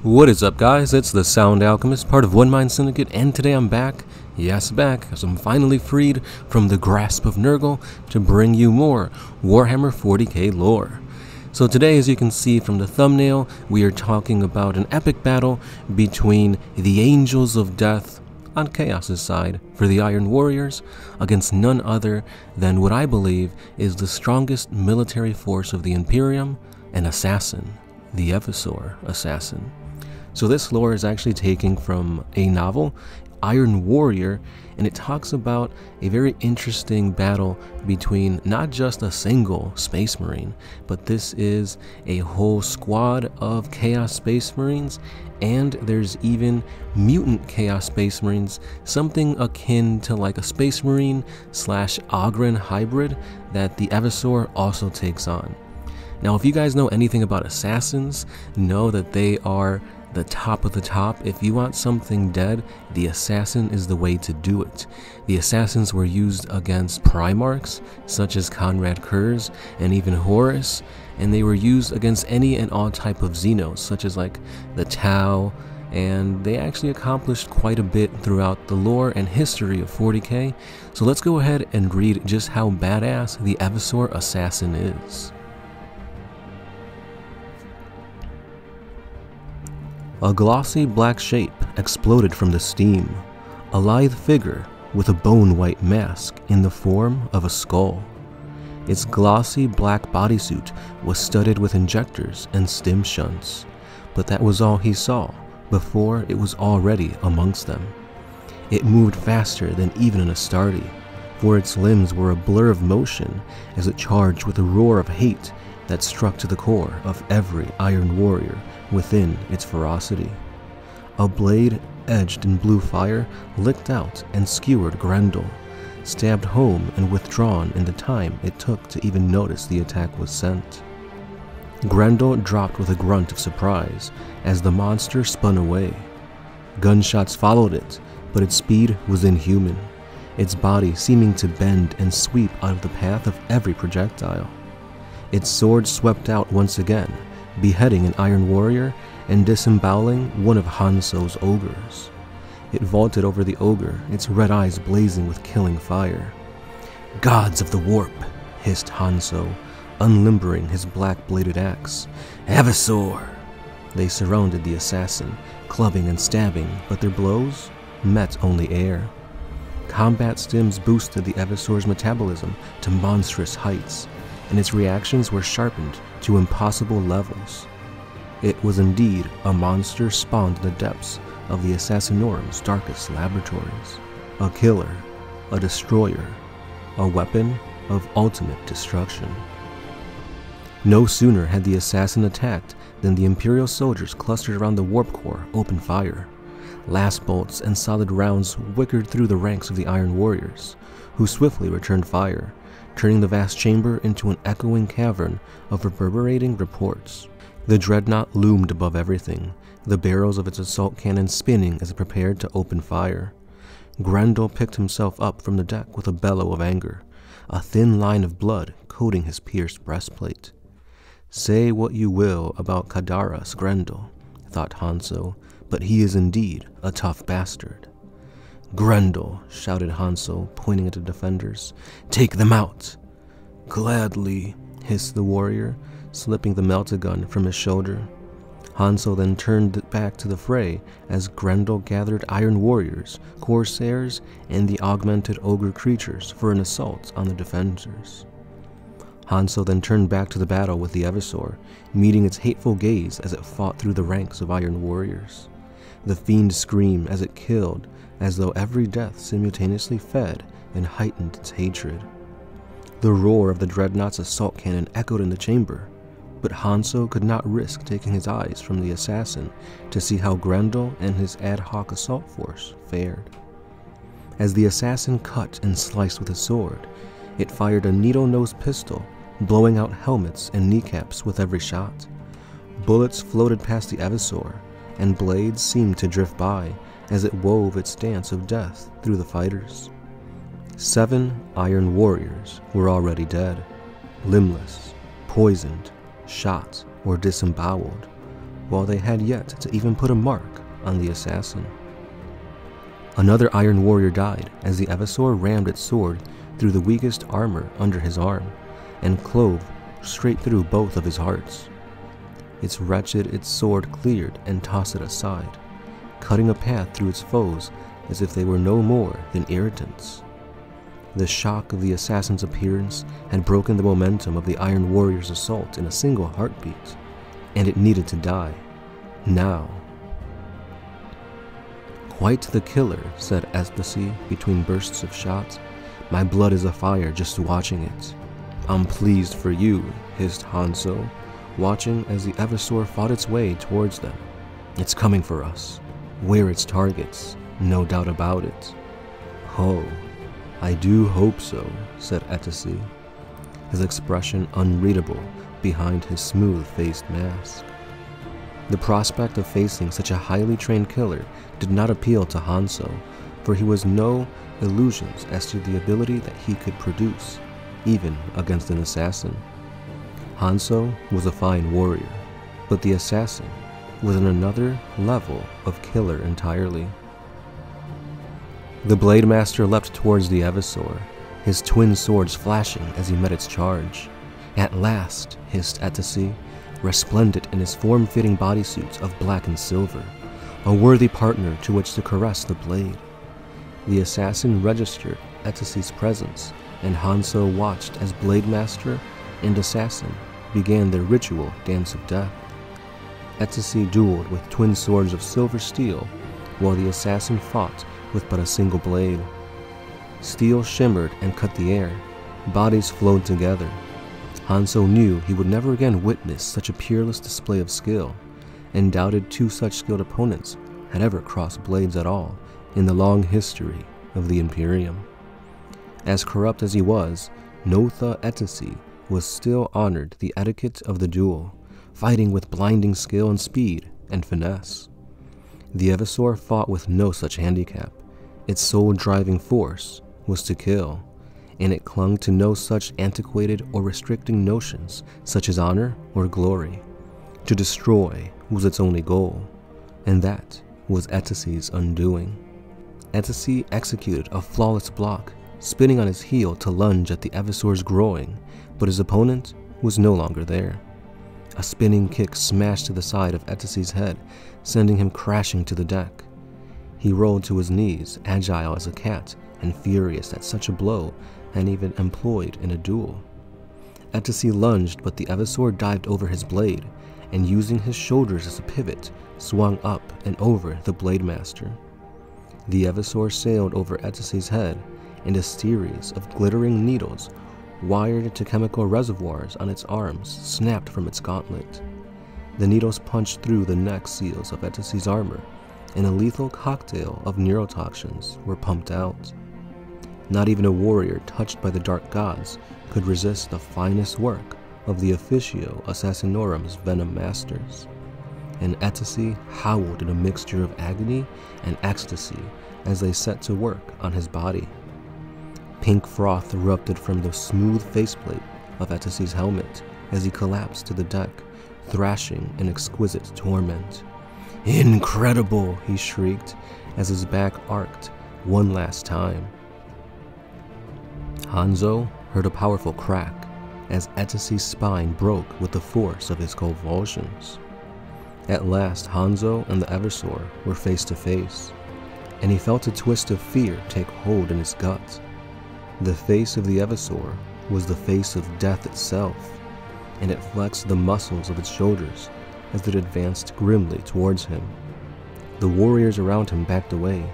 What is up, guys? It's the Sound Alchemist, part of One Mind Syndicate, and today I'm back, yes back, as I'm finally freed from the grasp of Nurgle to bring you more Warhammer 40K lore. So today, as you can see from the thumbnail, we are talking about an epic battle between the Angels of Death on Chaos's side for the Iron Warriors against none other than what I believe is the strongest military force of the Imperium, an assassin, the Evisor Assassin. So this lore is actually taken from a novel, Iron Warrior, and it talks about a very interesting battle between not just a single Space Marine, but this is a whole squad of Chaos Space Marines, and there's even mutant Chaos Space Marines, something akin to like a Space Marine / Ogryn hybrid that the Evisor also takes on. Now, if you guys know anything about assassins, know that they are the top of the top. If you want something dead, the assassin is the way to do it. The assassins were used against Primarchs, such as Conrad Kurz and even Horus, and they were used against any and all type of Xenos, such as like the Tau, and they actually accomplished quite a bit throughout the lore and history of 40K. So let's go ahead and read just how badass the Evisor Assassin is. A glossy black shape exploded from the steam, a lithe figure with a bone-white mask in the form of a skull. Its glossy black bodysuit was studded with injectors and stim shunts, but that was all he saw before it was already amongst them. It moved faster than even an Astarte, for its limbs were a blur of motion as it charged with a roar of hate that struck to the core of every Iron Warrior within its ferocity. A blade edged in blue fire licked out and skewered Grendel, stabbed home and withdrawn in the time it took to even notice the attack was sent. Grendel dropped with a grunt of surprise as the monster spun away. Gunshots followed it, but its speed was inhuman, its body seeming to bend and sweep out of the path of every projectile. Its sword swept out once again, beheading an Iron Warrior and disemboweling one of Hanso's ogres. It vaulted over the ogre, its red eyes blazing with killing fire. "Gods of the Warp," hissed Hanso, unlimbering his black-bladed axe. "Evisor!" They surrounded the assassin, clubbing and stabbing, but their blows met only air. Combat stims boosted the Evisor's metabolism to monstrous heights, and its reactions were sharpened to impossible levels. It was indeed a monster spawned in the depths of the Assassinorum's darkest laboratories. A killer, a destroyer, a weapon of ultimate destruction. No sooner had the assassin attacked than the Imperial soldiers clustered around the warp core opened fire. Last bolts and solid rounds whickered through the ranks of the Iron Warriors, who swiftly returned fire, turning the vast chamber into an echoing cavern of reverberating reports. The dreadnought loomed above everything, the barrels of its assault cannon spinning as it prepared to open fire. Grendel picked himself up from the deck with a bellow of anger, a thin line of blood coating his pierced breastplate. "Say what you will about Kadaras Grendel," thought Hanso, "but he is indeed a tough bastard." "Grendel," shouted Hanso, pointing at the defenders. "Take them out!" "Gladly," hissed the warrior, slipping the melta-gun from his shoulder. Hanso then turned back to the fray as Grendel gathered Iron Warriors, Corsairs, and the augmented ogre creatures for an assault on the defenders. Hanso then turned back to the battle with the Evisor, meeting its hateful gaze as it fought through the ranks of Iron Warriors. The fiend screamed as it killed, as though every death simultaneously fed and heightened its hatred. The roar of the dreadnought's assault cannon echoed in the chamber, but Hanso could not risk taking his eyes from the assassin to see how Grendel and his ad hoc assault force fared. As the assassin cut and sliced with his sword, it fired a needle-nosed pistol, blowing out helmets and kneecaps with every shot. Bullets floated past the Evisor, and blades seemed to drift by as it wove its dance of death through the fighters. 7 Iron Warriors were already dead, limbless, poisoned, shot, or disemboweled, while they had yet to even put a mark on the assassin. Another Iron Warrior died as the Evisaur rammed its sword through the weakest armor under his arm and clove straight through both of his hearts. Its sword cleared and tossed it aside, cutting a path through its foes as if they were no more than irritants. The shock of the assassin's appearance had broken the momentum of the Iron Warrior's assault in a single heartbeat, and it needed to die, now. "Quite the killer," said Ecstasy between bursts of shots. "My blood is afire just watching it." "I'm pleased for you," hissed Hanzo, watching as the Evisaur fought its way towards them. "It's coming for us. We're its targets, no doubt about it." "Oh, I do hope so," said Ecstasy, his expression unreadable behind his smooth-faced mask. The prospect of facing such a highly trained killer did not appeal to Hanzo, for he was no illusions as to the ability that he could produce, even against an assassin. Hanzo was a fine warrior, but the assassin was in another level of killer entirely. The Blade Master leapt towards the Evisaur, his twin swords flashing as he met its charge. "At last," hissed Ecstasy, resplendent in his form-fitting bodysuit of black and silver, a worthy partner to which to caress the blade. The assassin registered Ecstasy's presence, and Hanzo watched as Blade Master and assassin began their ritual dance of death. Ecstasy dueled with twin swords of silver steel, while the assassin fought with but a single blade. Steel shimmered and cut the air, bodies flowed together. Hanzo knew he would never again witness such a peerless display of skill, and doubted two such skilled opponents had ever crossed blades at all in the long history of the Imperium. As corrupt as he was, Notha Ecstasy was still honored the etiquette of the duel, fighting with blinding skill and speed and finesse. The Evisaur fought with no such handicap. Its sole driving force was to kill, and it clung to no such antiquated or restricting notions such as honor or glory. To destroy was its only goal, and that was Ecstasy's undoing. Ecstasy executed a flawless block, spinning on his heel to lunge at the Evisaur's groin, but his opponent was no longer there. A spinning kick smashed to the side of Ecstasy's head, sending him crashing to the deck. He rolled to his knees, agile as a cat and furious that such a blow had even employed in a duel. Ecstasy lunged, but the Evisaur dived over his blade, and using his shoulders as a pivot, swung up and over the Blade Master. The Evisaur sailed over Ecstasy's head, and a series of glittering needles, wired to chemical reservoirs on its arms, snapped from its gauntlet. The needles punched through the neck seals of Ecstasy's armor, and a lethal cocktail of neurotoxins were pumped out. Not even a warrior touched by the dark gods could resist the finest work of the Officio Assassinorum's venom masters, and Ecstasy howled in a mixture of agony and ecstasy as they set to work on his body. Pink froth erupted from the smooth faceplate of Ecstasy's helmet as he collapsed to the deck, thrashing in exquisite torment. "Incredible!" he shrieked as his back arced one last time. Hanzo heard a powerful crack as Ecstasy's spine broke with the force of his convulsions. At last, Hanzo and the Evisaur were face to face, and he felt a twist of fear take hold in his gut. The face of the Evisaur was the face of death itself, and it flexed the muscles of its shoulders as it advanced grimly towards him. The warriors around him backed away,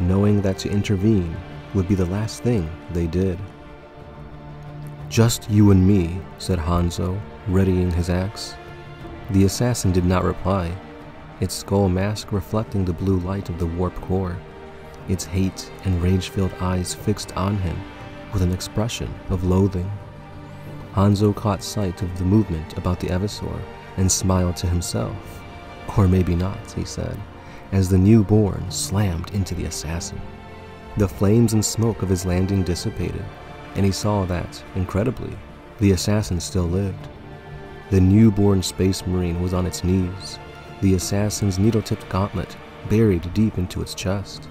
knowing that to intervene would be the last thing they did. "Just you and me," said Hanzo, readying his axe. The assassin did not reply, its skull mask reflecting the blue light of the warp core, its hate and rage-filled eyes fixed on him with an expression of loathing. Hanzo caught sight of the movement about the Evisaur and smiled to himself. Or maybe not, he said, as the newborn slammed into the assassin. The flames and smoke of his landing dissipated, and he saw that, incredibly, the assassin still lived. The newborn space marine was on its knees, the assassin's needle-tipped gauntlet buried deep into its chest.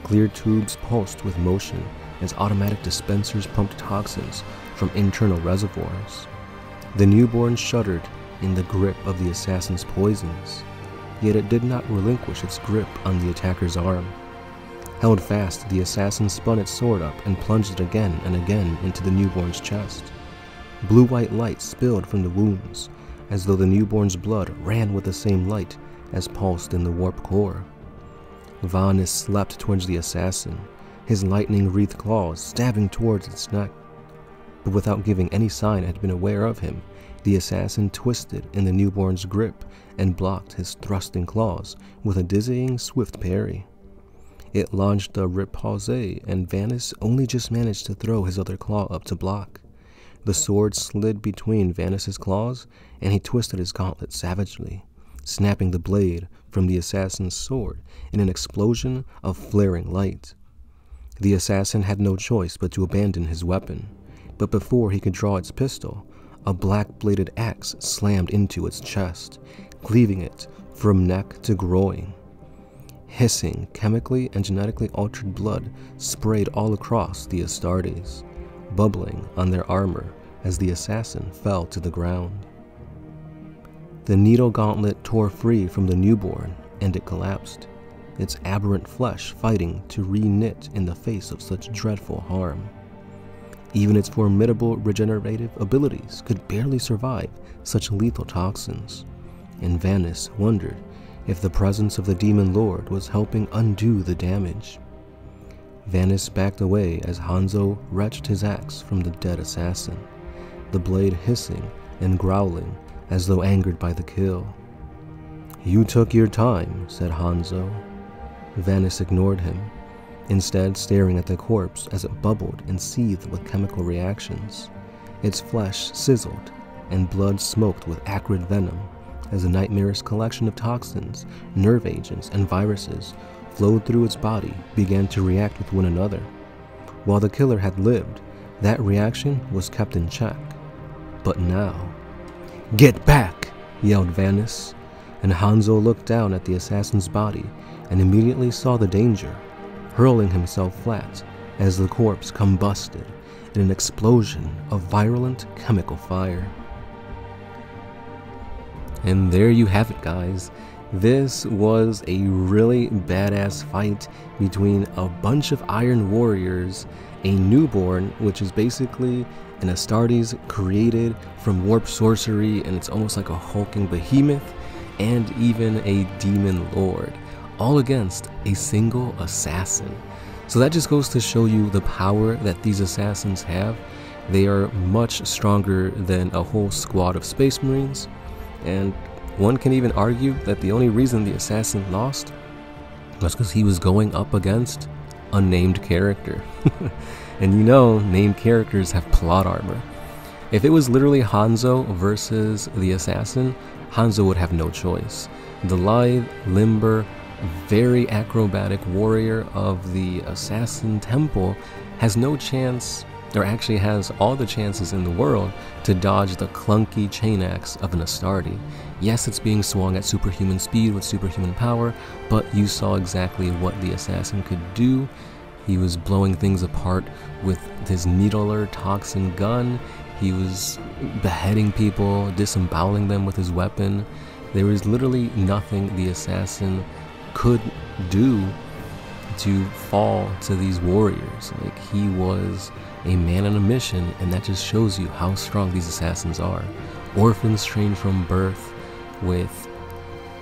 Clear tubes pulsed with motion as automatic dispensers pumped toxins from internal reservoirs. The newborn shuddered in the grip of the assassin's poisons, yet it did not relinquish its grip on the attacker's arm. Held fast, the assassin spun its sword up and plunged it again and again into the newborn's chest. Blue-white light spilled from the wounds, as though the newborn's blood ran with the same light as pulsed in the warp core. Vanus leapt towards the assassin, his lightning-wreathed claws stabbing towards its neck. But without giving any sign it had been aware of him, the assassin twisted in the newborn's grip and blocked his thrusting claws with a dizzying, swift parry. It launched a riposte, and Vanus only just managed to throw his other claw up to block. The sword slid between Vanus's claws, and he twisted his gauntlet savagely, snapping the blade from the assassin's sword in an explosion of flaring light. The assassin had no choice but to abandon his weapon, but before he could draw its pistol, a black-bladed axe slammed into its chest, cleaving it from neck to groin. Hissing, chemically and genetically altered blood sprayed all across the Astartes, bubbling on their armor as the assassin fell to the ground. The needle gauntlet tore free from the newborn, and it collapsed, its aberrant flesh fighting to re-knit in the face of such dreadful harm. Even its formidable regenerative abilities could barely survive such lethal toxins, and Vanus wondered if the presence of the demon lord was helping undo the damage. Vanus backed away as Hanzo wrenched his axe from the dead assassin, the blade hissing and growling as though angered by the kill. "You took your time," said Hanzo. Vanus ignored him, instead staring at the corpse as it bubbled and seethed with chemical reactions. Its flesh sizzled, and blood smoked with acrid venom as a nightmarish collection of toxins, nerve agents, and viruses flowed through its body began to react with one another. While the killer had lived, that reaction was kept in check. But now... "Get back!" yelled Vanus, and Hanzo looked down at the assassin's body and immediately saw the danger, hurling himself flat as the corpse combusted in an explosion of virulent chemical fire. And there you have it, guys. This was a really badass fight between a bunch of Iron Warriors, a newborn, which is basically an Astartes created from warp sorcery, and it's almost like a hulking behemoth, and even a demon lord, all against a single assassin. So that just goes to show you the power that these assassins have. They are much stronger than a whole squad of Space Marines, and one can even argue that the only reason the assassin lost was because he was going up against a named character. And you know, named characters have plot armor. If it was literally Hanzo versus the assassin, Hanzo would have no choice. The lithe, limber, very acrobatic warrior of the assassin temple has no chance, or actually has all the chances in the world, to dodge the clunky chain axe of an Astarte. Yes, it's being swung at superhuman speed with superhuman power, but you saw exactly what the assassin could do. He was blowing things apart with his needler toxin gun. He was beheading people, disemboweling them with his weapon. There was literally nothing the assassin could do to fall to these warriors. Like, he was a man on a mission, and that just shows you how strong these assassins are. Orphans trained from birth with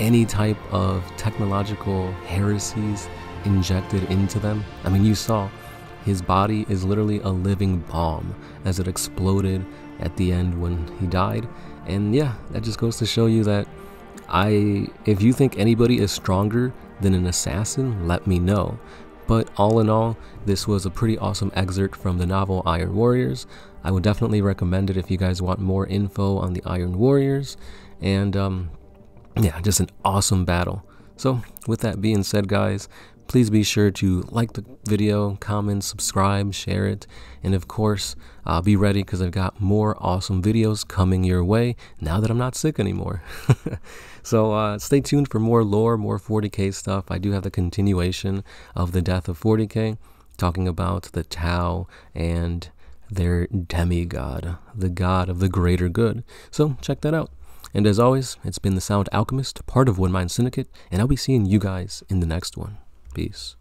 any type of technological heresies injected into them. I mean, you saw his body is literally a living bomb as it exploded at the end when he died. And yeah, that just goes to show you that if you think anybody is stronger than an assassin, let me know. But all in all, this was a pretty awesome excerpt from the novel Iron Warriors. I would definitely recommend it if you guys want more info on the Iron Warriors. And yeah, just an awesome battle. So with that being said, guys, Please be sure to like the video, comment, subscribe, share it, and of course, be ready because I've got more awesome videos coming your way now that I'm not sick anymore. So stay tuned for more lore, more 40K stuff. I do have the continuation of the death of 40K, talking about the Tau and their demigod, the god of the greater good. So check that out. And as always, it's been the Sound Alchemist, part of One Mind Syndicate, and I'll be seeing you guys in the next one. Peace.